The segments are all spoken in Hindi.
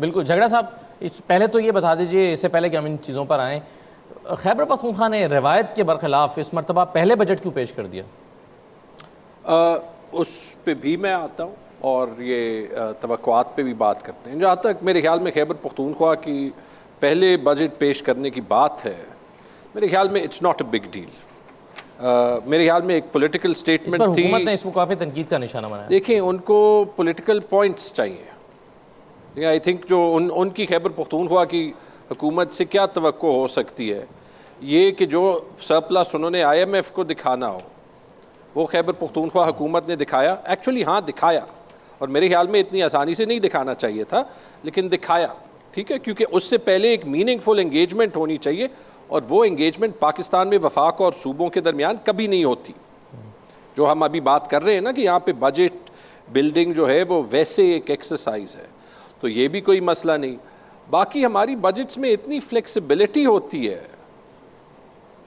बिल्कुल। झगड़ा साहब, इस पहले तो ये बता दीजिए, इससे पहले कि हम इन चीज़ों पर आएँ, खैबर पख्तूनख्वा ने रवायत के बरखिलाफ इस मरतबा पहले बजट क्यों पेश कर दिया? उस पे भी मैं आता हूँ और ये तवक्कुआत पे भी बात करते हैं। जहाँ तक मेरे ख्याल में खैबर पख्तूनख्वा की पहले बजट पेश करने की बात है, मेरे ख्याल में it's not a big deal. मेरे ख्याल में एक पॉलिटिकल स्टेटमेंट थी। हुकूमत ने इसको काफ़ी तनकीद का निशाना बनाया। देखिए, उनको पॉलिटिकल पॉइंट्स चाहिए। आई थिंक जो उनकी खैबर पख्तूनख्वा की हुकूमत से क्या तवक्को हो सकती है, ये कि जो सरप्लस उन्होंने IMF को दिखाना हो, वो खैबर पख्तूनख्वा हुकूमत ने दिखाया। एक्चुअली हाँ, दिखाया, और मेरे ख्याल में इतनी आसानी से नहीं दिखाना चाहिए था, लेकिन दिखाया, ठीक है, क्योंकि उससे पहले एक मीनिंगफुल एंगेजमेंट होनी चाहिए, और वो एंगेजमेंट पाकिस्तान में वफाक और सूबों के दरमियान कभी नहीं होती। जो हम अभी बात कर रहे हैं ना कि यहाँ पे बजट बिल्डिंग जो है वो वैसे एक एक्सरसाइज है, तो ये भी कोई मसला नहीं। बाकी हमारी बजट्स में इतनी फ्लेक्सिबिलिटी होती है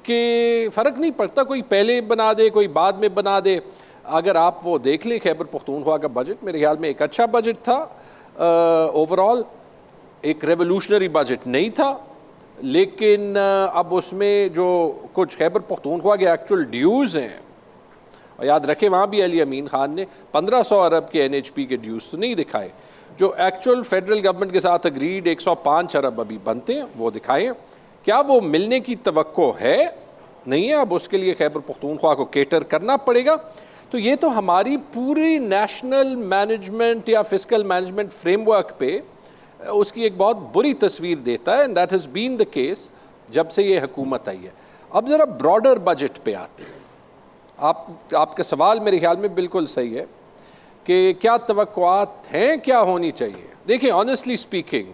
कि फ़र्क नहीं पड़ता, कोई पहले बना दे, कोई बाद में बना दे। अगर आप वो देख लें खैबर पख्तूनख्वा का बजट, मेरे ख्याल में एक अच्छा बजट था। ओवरऑल एक रेवोल्यूशनरी बजट नहीं था, लेकिन अब उसमें जो कुछ खैबर पख्तूनख्वा के एक्चुअल ड्यूज़ हैं, और याद रखें वहाँ भी अली अमीन ख़ान ने 1500 अरब के NHP के ड्यूज़ तो नहीं दिखाए, जो एक्चुअल फेडरल गवर्नमेंट के साथ अग्रीड 105 अरब अभी बनते हैं वो दिखाएं। क्या वो मिलने की तवक्को है? नहीं है। अब उसके लिए खैबर पख्तूनख्वा को केटर करना पड़ेगा। तो ये तो हमारी पूरी नेशनल मैनेजमेंट या फिस्कल मैनेजमेंट फ्रेमवर्क पे उसकी एक बहुत बुरी तस्वीर देता है, and that has been the case जब से ये हुकूमत आई है। अब ज़रा ब्रॉडर बजट पे आते हैं। आपका सवाल मेरे ख्याल में बिल्कुल सही है कि क्या तवक्कुआत हैं, क्या होनी चाहिए। देखिए, ऑनेस्टली स्पीकिंग,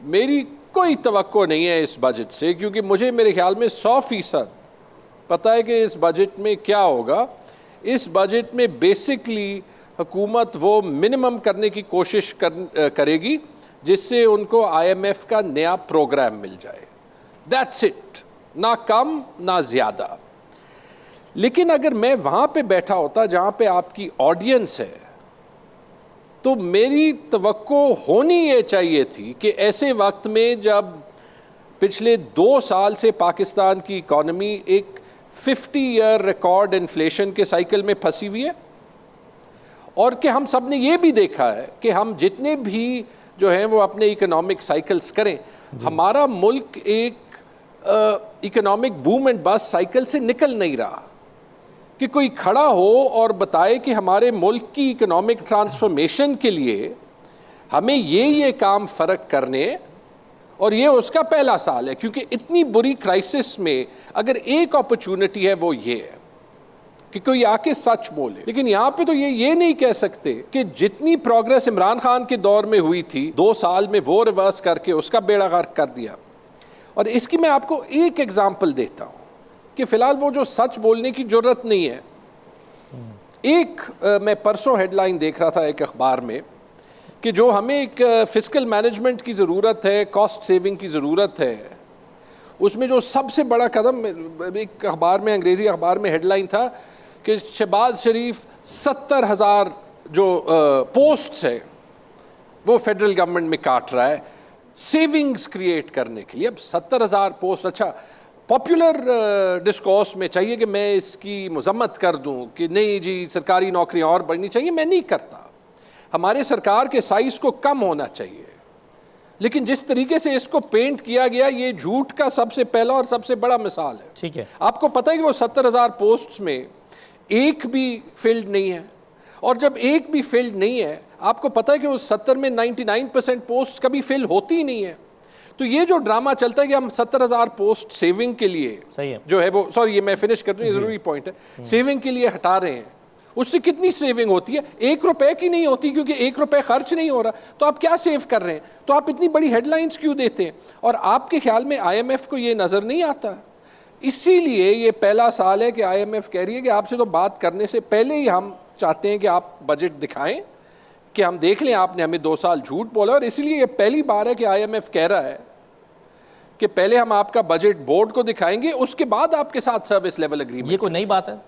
मेरी कोई तवक्को नहीं है इस बजट से, क्योंकि मुझे मेरे ख्याल में 100% पता है कि इस बजट में क्या होगा। इस बजट में बेसिकली हुकूमत वो मिनिमम करने की कोशिश करेगी जिससे उनको IMF का नया प्रोग्राम मिल जाए। दैट्स इट, ना कम ना ज़्यादा। लेकिन अगर मैं वहाँ पे बैठा होता जहाँ पे आपकी ऑडियंस है, तो मेरी तवक्को होनी ये चाहिए थी कि ऐसे वक्त में जब पिछले 2 साल से पाकिस्तान की इकॉनमी एक 50 ईयर रिकॉर्ड इन्फ्लेशन के साइकिल में फंसी हुई है, और कि हम सब ने ये भी देखा है कि हम जितने भी जो हैं वो अपने इकोनॉमिक साइकिल्स करें, हमारा मुल्क एक economic boom and bast cycle से निकल नहीं रहा। कि कोई खड़ा हो और बताए कि हमारे मुल्क की इकोनॉमिक ट्रांसफॉर्मेशन के लिए हमें ये काम फ़र्क करने, और ये उसका पहला साल है, क्योंकि इतनी बुरी क्राइसिस में अगर एक अपॉर्चुनिटी है वो ये है कि कोई आके सच बोले। लेकिन यहाँ पे तो ये नहीं कह सकते कि जितनी प्रोग्रेस इमरान खान के दौर में हुई थी 2 साल में वो रिवर्स करके उसका बेड़ा गर्क कर दिया। और इसकी मैं आपको एक एग्जाम्पल देता हूँ कि फ़िलहाल वो जो सच बोलने की ज़रूरत नहीं है। मैं परसों हेडलाइन देख रहा था एक अखबार में कि जो हमें एक फिस्कल मैनेजमेंट की ज़रूरत है, कॉस्ट सेविंग की ज़रूरत है, उसमें जो सबसे बड़ा कदम, एक अखबार में, अंग्रेज़ी अखबार में हेडलाइन था कि शहबाज शरीफ 70,000 जो पोस्ट्स है वो फेडरल गवर्नमेंट में काट रहा है सेविंग्स क्रिएट करने के लिए। अब 70,000 पोस्ट, अच्छा पॉपुलर डिस्कोर्स में चाहिए कि मैं इसकी मजम्मत कर दूं कि नहीं जी सरकारी नौकरियां और बढ़नी चाहिए, मैं नहीं करता। हमारे सरकार के साइज़ को कम होना चाहिए, लेकिन जिस तरीके से इसको पेंट किया गया ये झूठ का सबसे पहला और सबसे बड़ा मिसाल है। ठीक है, आपको पता है कि वो 70,000 पोस्ट्स में एक भी फील्ड नहीं है, और जब एक भी फील्ड नहीं है, आपको पता है कि उस 70 में 99% पोस्ट कभी फिल होती ही नहीं है। तो ये जो ड्रामा चलता है कि हम 70,000 पोस्ट सेविंग के लिए सही है, जो है वो, सॉरी ये मैं फिनिश कर दूं, ये ज़रूरी पॉइंट है, सेविंग के लिए हटा रहे हैं। उससे कितनी सेविंग होती है? 1 रुपए की नहीं होती, क्योंकि 1 रुपए खर्च नहीं हो रहा। तो आप क्या सेव कर रहे हैं? तो आप इतनी बड़ी हेडलाइंस क्यों देते हैं? और आपके ख्याल में IMF को ये नज़र नहीं आता? इसीलिए ये पहला साल है कि IMF कह रही है कि आपसे तो बात करने से पहले ही हम चाहते हैं कि आप बजट दिखाएं, कि हम देख लें आपने हमें 2 साल झूठ बोला। और इसीलिए ये पहली बार है कि IMF कह रहा है कि पहले हम आपका बजट बोर्ड को दिखाएंगे, उसके बाद आपके साथ सर्विस लेवल एग्रीमेंट। ये कोई नई बात है?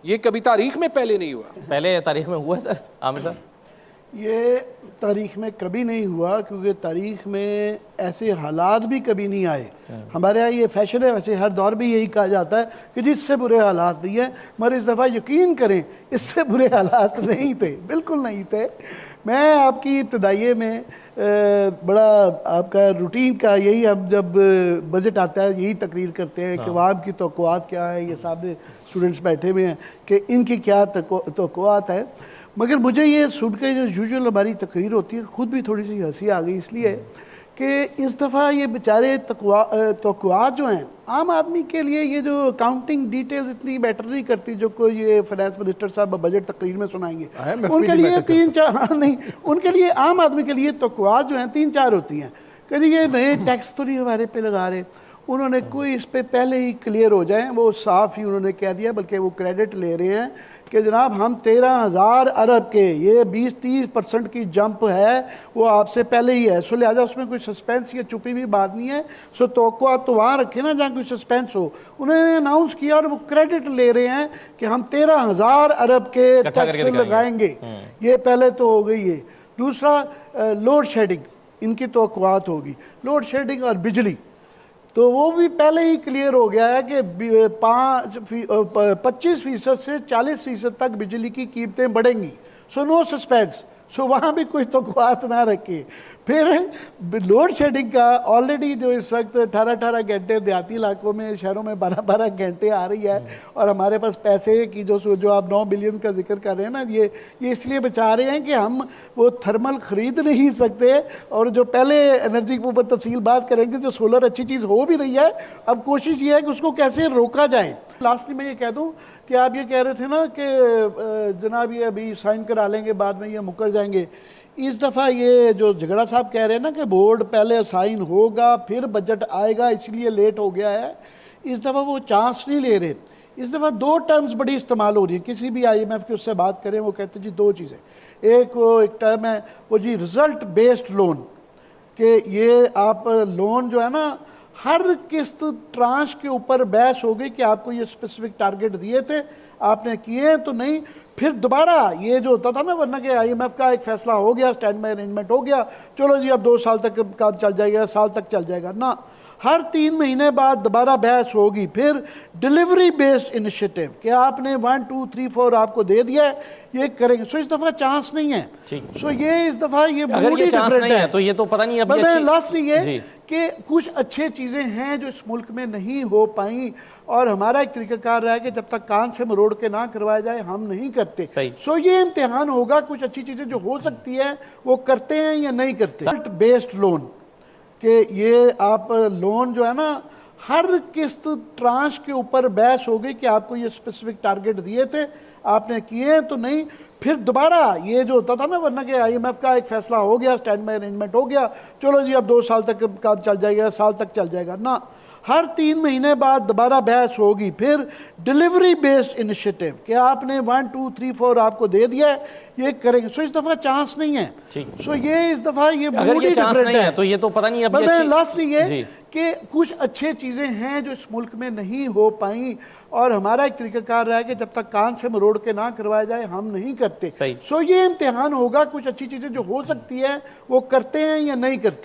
ये कभी तारीख में पहले नहीं हुआ। पहले तारीख में हुआ है सर आमिर साहब? ये तारीख में कभी नहीं हुआ, क्योंकि तारीख में ऐसे हालात भी कभी नहीं आए। हमारे यहाँ ये फैशन है, वैसे हर दौर में यही कहा जाता है कि जिससे बुरे हालात नहीं है, मगर इस दफ़ा यकीन करें इससे बुरे हालात नहीं थे, बिल्कुल नहीं थे। मैं आपकी इब्तदाइये में बड़ा आपका रूटीन का यही, हम जब बजट आता है यही तकरीर करते हैं कि अवाम की तवक्कुआत क्या है। ये सामने स्टूडेंट्स बैठे हुए हैं कि इनकी क्या तवक्कुआत है। मगर मुझे ये सुन के जो यूजुअल हमारी तकरीर होती है, ख़ुद भी थोड़ी सी हंसी आ गई, इसलिए कि इस दफ़ा ये बेचारे तवक्कुआत जो हैं आम आदमी के लिए, ये जो अकाउंटिंग डिटेल्स इतनी मैटर नहीं करती जो कोई ये फाइनेंस मिनिस्टर साहब बजट तकरीर में सुनाएंगे, उनके लिए 3-4 नहीं, उनके लिए आम आदमी के लिए तवक्कुआत जो हैं 3-4 होती हैं कि जी ये नए टैक्स तो नहीं हमारे पे लगा रहे। उन्होंने कोई इस पे पहले ही क्लियर हो जाए, वो साफ ही उन्होंने कह दिया, बल्कि वो क्रेडिट ले रहे हैं कि जनाब हम 13,000 अरब के ये 20-30% की जंप है वो आपसे पहले ही है। सो लिहाजा उसमें कोई सस्पेंस या छुपी हुई बात नहीं है। सो तो वहाँ रखे ना जहाँ कोई सस्पेंस हो। उन्होंने अनाउंस किया और वो क्रेडिट ले रहे हैं कि हम 13,000 अरब के टैक्स लगाएंगे। ये पहले तो हो गई है। दूसरा, लोड शेडिंग इनकी तवक्कुआत होगी, लोड शेडिंग और बिजली, तो वो भी पहले ही क्लियर हो गया है कि 25% से 40% तक बिजली की कीमतें बढ़ेंगी। सो नो सस्पेंस, सो वहाँ भी कोई तवक्कुआत ना रखे। फिर लोड शेडिंग का ऑलरेडी जो इस वक्त 18-18 घंटे देहाती इलाकों में, शहरों में 12-12 घंटे आ रही है, और हमारे पास पैसे की जो आप 9 बिलियन का जिक्र कर रहे हैं ना, ये इसलिए बचा रहे हैं कि हम वो थर्मल ख़रीद नहीं सकते। और जो पहले एनर्जी के ऊपर तफसील बात करेंगे, जो सोलर अच्छी चीज़ हो भी रही है, अब कोशिश ये है कि उसको कैसे रोका जाए। लास्टली मैं ये कह दूँ कि आप ये कह रहे थे ना कि जनाब ये अभी साइन करा लेंगे, बाद में ये मुकर जाएंगे। इस दफ़ा ये जो झगड़ा साहब कह रहे हैं ना कि बोर्ड पहले साइन होगा फिर बजट आएगा, इसलिए लेट हो गया है, इस दफ़ा वो चांस नहीं ले रहे। इस दफ़ा 2 टर्म्स बड़ी इस्तेमाल हो रही है। किसी भी IMF के उससे बात करें, वो कहते हैं जी 2 चीज़ें। एक टर्म है वो जी रिज़ल्ट बेस्ड लोन, कि ये आप लोन जो है ना, हर किस्त ट्रांश के ऊपर बहस हो गई कि आपको ये स्पेसिफिक टारगेट दिए थे, आपने किए तो नहीं, फिर दोबारा ये जो होता था ना, वरना कि IMF का एक फैसला हो गया, स्टैंड बाय अरेंजमेंट हो गया, चलो जी अब 2 साल तक काम चल जाएगा, साल तक चल जाएगा ना, हर 3 महीने बाद दोबारा बहस होगी। फिर डिलीवरी बेस्ड इनिशिएटिव कि आपने 1, 2, 3, 4 आपको दे दिया है, ये करेंगे। सो इस दफ़ा चांस नहीं है। सो ये इस दफ़ा ये अगर ये चांस नहीं है तो ये तो पता नहीं अभी लास्टली ये कि कुछ अच्छे चीज़ें हैं जो इस मुल्क में नहीं हो पाई, और हमारा एक तरीक़ाकार रहा है कि जब तक कान से मरोड़ के ना करवाया जाए हम नहीं करते। सो ये इम्तिहान होगा, कुछ अच्छी चीज़ें जो हो सकती है वो करते हैं या नहीं करते। रिजल्ट बेस्ड लोन, कि ये आप लोन जो है ना, हर किस्त ट्रांश के ऊपर बहस हो गई कि आपको ये स्पेसिफिक टारगेट दिए थे, आपने किए तो नहीं, फिर दोबारा ये जो होता था ना, वरना कि IMF का एक फैसला हो गया, स्टैंड बाय अरेंजमेंट हो गया, चलो जी अब 2 साल तक काम चल जाएगा, साल तक चल जाएगा ना, हर 3 महीने बाद दोबारा बहस होगी। फिर डिलीवरी बेस्ड इनिशिएटिव कि आपने 1, 2, 3, 4 आपको दे दिया है, ये करेंगे। सो इस दफ़ा चांस नहीं है। सो ये इस दफ़ा ये अगर ये चांस नहीं है तो ये तो पता नहीं अभी लास्टली ये कि कुछ अच्छे चीज़ें हैं जो इस मुल्क में नहीं हो पाई, और हमारा एक तरीक़ाकार रहा है कि जब तक कान से मरोड़ के ना करवाया जाए हम नहीं करते। सो ये इम्तिहान होगा, कुछ अच्छी चीज़ें जो हो सकती है वो करते हैं या नहीं करते।